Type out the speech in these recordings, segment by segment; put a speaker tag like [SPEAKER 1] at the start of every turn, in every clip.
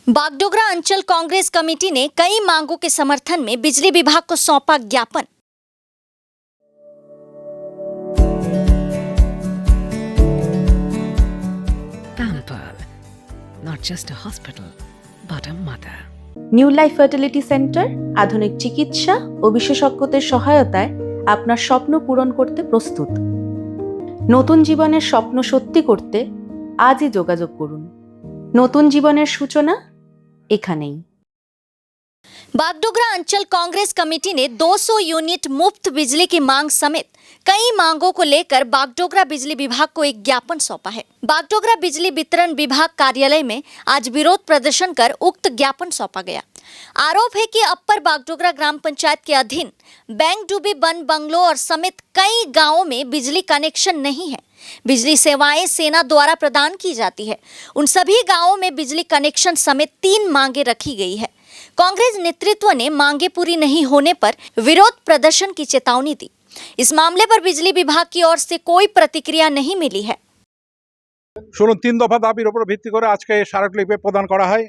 [SPEAKER 1] बागडोगरा अंचल कांग्रेस कमेटी ने कई मांगों के समर्थन में बिजली विभाग को सौंपा ज्ञापन।
[SPEAKER 2] Pampered, not just a hospital, but a mother.
[SPEAKER 3] New life fertility centre আধুনিক চিকিৎসা ও বিশেষজ্ঞদের সহায়তায় আপনার স্বপ্ন পূরণ করতে প্রস্তুত। নতুন জীবনের স্বপ্ন সত্যি করতে আজই যোগাযোগ করুন। নতুন জীবনের সূচনা এখানেই।
[SPEAKER 1] बागडोगरा अंचल कांग्रेस कमेटी ने 200 यूनिट मुफ्त बिजली की मांग समेत कई मांगों को लेकर बागडोगरा बिजली विभाग को एक ज्ञापन सौंपा है। बागडोगरा बिजली वितरण विभाग कार्यालय में आज विरोध प्रदर्शन कर उक्त ज्ञापन सौंपा गया। आरोप है कि अपर बागडोगरा ग्राम पंचायत के अधीन बैंक डूबी बन बंगलों और समेत कई गांवों में बिजली कनेक्शन नहीं है। बिजली सेवाएं सेना द्वारा प्रदान की जाती है। उन सभी गांवों में बिजली कनेक्शन समेत 3 मांगे रखी गई है। कांग्रेस नेतृत्व ने मांगे पूरी नहीं होने पर विरोध प्रदर्शन की चेतावनी दी। इस मामले पर बिजली विभाग की ओर से कोई प्रतिक्रिया नहीं मिली है।
[SPEAKER 4] শুনুন, 3 দফা দাবির উপর ভিত্তি করে আজকে এই স্মারকলিপি প্রদান করা হয়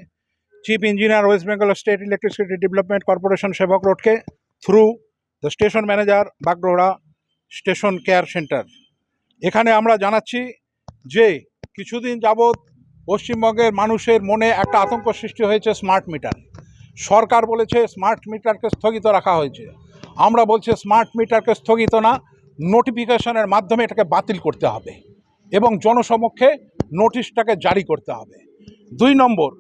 [SPEAKER 4] chief engineer West Bengal state electricity development corporation Sevoke রোডকে through the station manager Bagdogra station care centre. এখানে আমরা জানাচ্ছি যে কিছুদিন যাবৎ পশ্চিমবঙ্গের মানুষের মনে একটা আতঙ্ক সৃষ্টি হয়েছে স্মার্ট মিটার। সরকার বলেছে স্মার্ট মিটারকে স্থগিত রাখা হয়েছে। আমরা বলছি স্মার্ট মিটারকে স্থগিত না, নোটিফিকেশনের মাধ্যমে এটাকে বাতিল করতে হবে এবং জনসমক্ষে নোটিশটাকে জারি করতে হবে। 2 নম্বর,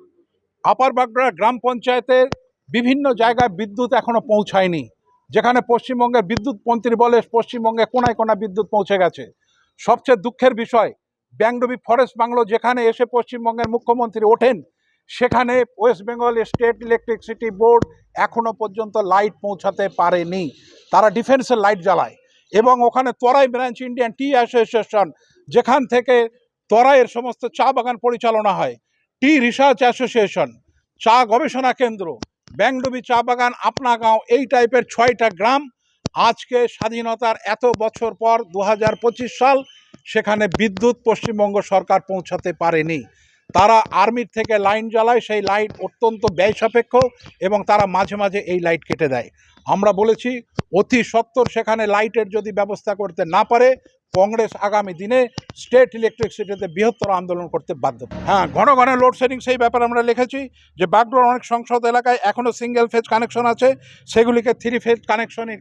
[SPEAKER 4] আপার বাগডোগরা গ্রাম পঞ্চায়েতের বিভিন্ন জায়গায় বিদ্যুৎ এখনও পৌঁছায়নি। যেখানে পশ্চিমবঙ্গের বিদ্যুৎ মন্ত্রী বলে পশ্চিমবঙ্গে কোনায় কোনায় বিদ্যুৎ পৌঁছে গেছে। সবচেয়ে দুঃখের বিষয়, ব্যাংডবি ফরেস্ট বাংলো যেখানে এসে পশ্চিমবঙ্গের মুখ্যমন্ত্রী ওঠেন, সেখানে West Bengal state electricity board এখনও পর্যন্ত লাইট পৌঁছাতে পারেনি। তারা ডিফেন্সের লাইট জ্বালায় এবং ওখানে তরাই ব্রাঞ্চ ইন্ডিয়ান টি অ্যাসোসিয়েশন, যেখান থেকে তরাইয়ের সমস্ত চা বাগান পরিচালনা হয়, টি রিসার্চ অ্যাসোসিয়েশন, চা গবেষণা কেন্দ্র, ব্যাংডবি চা বাগান, আপনা গাঁও, এই টাইপের 6টা গ্রাম আজকে স্বাধীনতার এত বছর পর 2025 সাল সেখানে বিদ্যুৎ পশ্চিমবঙ্গ সরকার পৌঁছাতে পারেনি। তারা আর্মির থেকে লাইন জ্বালায়, সেই লাইট অত্যন্ত ব্যয় সাপেক্ষ এবং তারা মাঝে মাঝে এই লাইট কেটে দেয়। আমরা বলেছি অতি সত্বর সেখানে লাইটের যদি ব্যবস্থা করতে না পারে, কংগ্রেস আগামী দিনে স্টেট ইলেকট্রিসিটিতে বৃহত্তর আন্দোলন করতে বাধ্য। হ্যাঁ, ঘন ঘন লোডশেডিং, সেই ব্যাপারে আমরা লিখেছি যে বাগডোগরার অনেক সংসদ এলাকায় এখনও সিঙ্গেল ফেজ কানেকশন আছে, সেগুলিকে 3 ফেজ কানেকশনে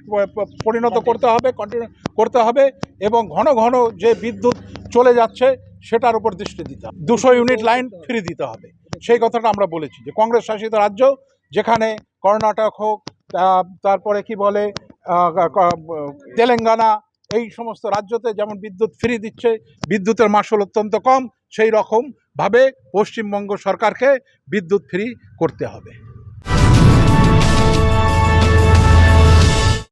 [SPEAKER 4] পরিণত করতে হবে, কন্টিনিউ করতে হবে এবং ঘন ঘন যে বিদ্যুৎ চলে যাচ্ছে সেটার উপর দৃষ্টি দিতে হবে। 200 ইউনিট লাইন ফ্রি দিতে হবে, সেই কথাটা আমরা বলেছি। যে কংগ্রেস শাসিত রাজ্য, যেখানে কর্ণাটক হোক, তারপরে কি বলে তেলেঙ্গানা, এই সমস্ত রাজ্যতে যেমন বিদ্যুৎ ফ্রি দিচ্ছে, বিদ্যুতের মাশুল অত্যন্ত কম, সেই রকমভাবে পশ্চিমবঙ্গ সরকারকে বিদ্যুৎ ফ্রি করতে হবে।